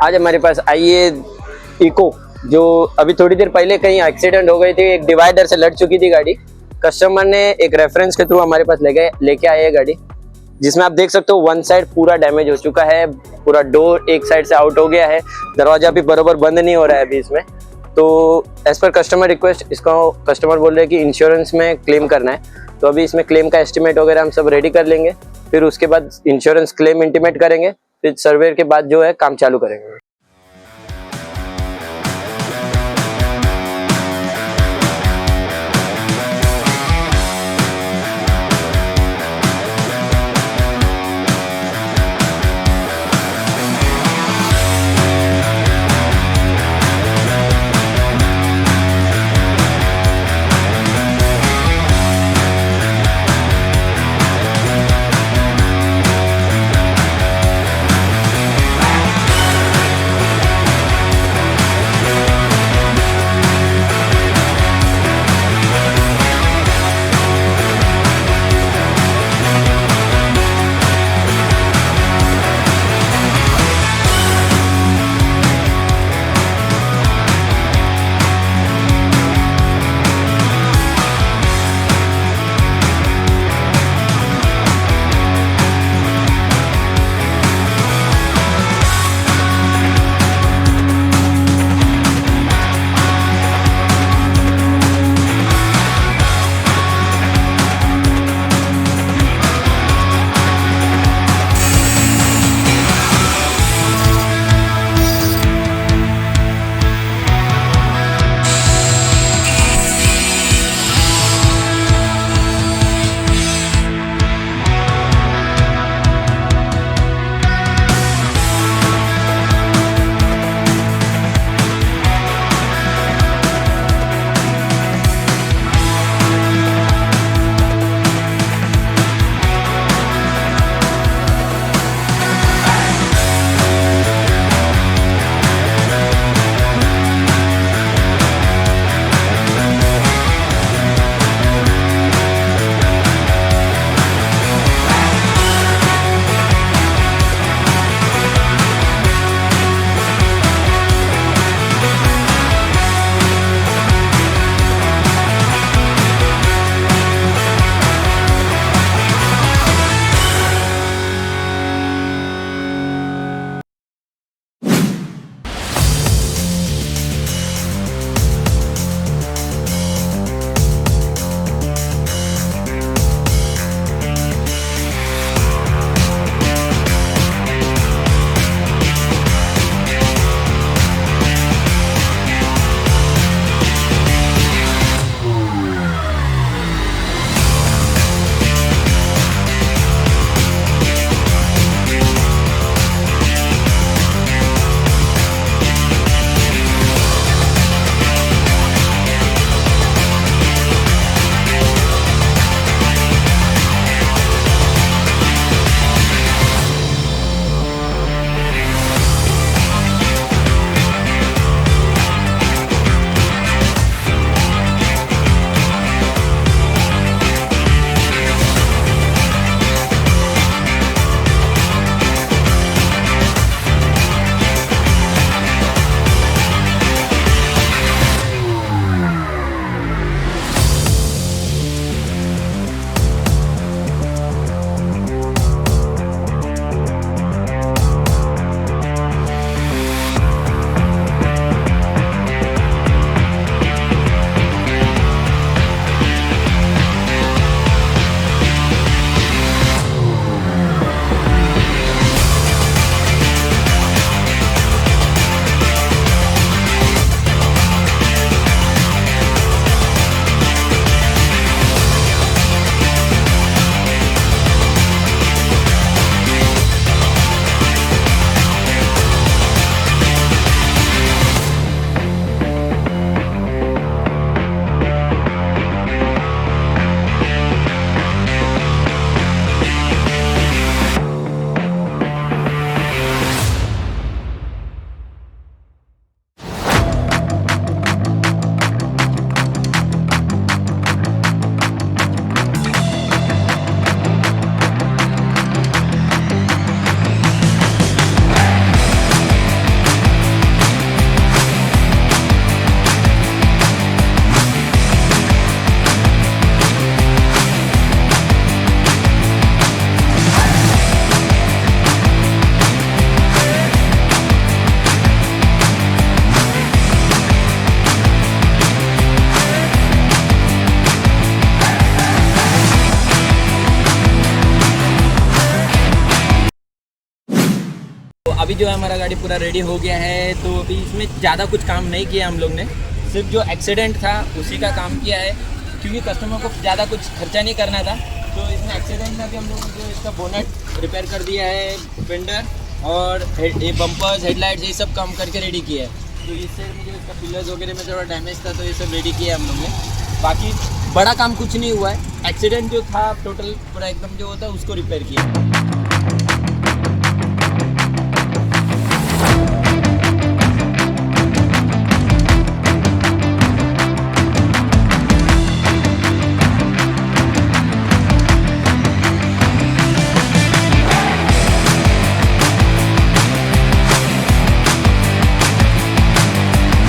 आज हमारे पास आई है इको, जो अभी थोड़ी देर पहले कहीं एक्सीडेंट हो गई थी, एक डिवाइडर से लड़ चुकी थी गाड़ी। कस्टमर ने एक रेफरेंस के थ्रू हमारे पास लेके आए है गाड़ी, जिसमें आप देख सकते हो वन साइड पूरा डैमेज हो चुका है, पूरा डोर एक साइड से आउट हो गया है, दरवाजा भी बरोबर बंद नहीं हो रहा है अभी इसमें। तो एज पर कस्टमर रिक्वेस्ट इसको कस्टमर बोल रहे हैं कि इंश्योरेंस में क्लेम करना है, तो अभी इसमें क्लेम का एस्टिमेट वगैरह हम सब रेडी कर लेंगे, फिर उसके बाद इंश्योरेंस क्लेम इंटीमेट करेंगे, फिर सर्वे के बाद जो है काम चालू करेंगे। जो है हमारा गाड़ी पूरा रेडी हो गया है। तो अभी इसमें ज़्यादा कुछ काम नहीं किया हम लोग ने, सिर्फ जो एक्सीडेंट था उसी का काम किया है, क्योंकि कस्टमर को ज़्यादा कुछ खर्चा नहीं करना था। तो इसमें एक्सीडेंट में भी हम लोगों ने जो इसका बोनट रिपेयर कर दिया है, फेंडर और ये बम्पर्स, हेडलाइट्स, ये सब काम करके रेडी किया है। तो इससे मुझे इसका पिलर्स वगैरह में थोड़ा डैमेज था, तो ये सब रेडी किया है हम लोग ने। बाकी बड़ा काम कुछ नहीं हुआ है, एक्सीडेंट जो था टोटल पूरा एकदम जो होता है उसको रिपेयर किया है।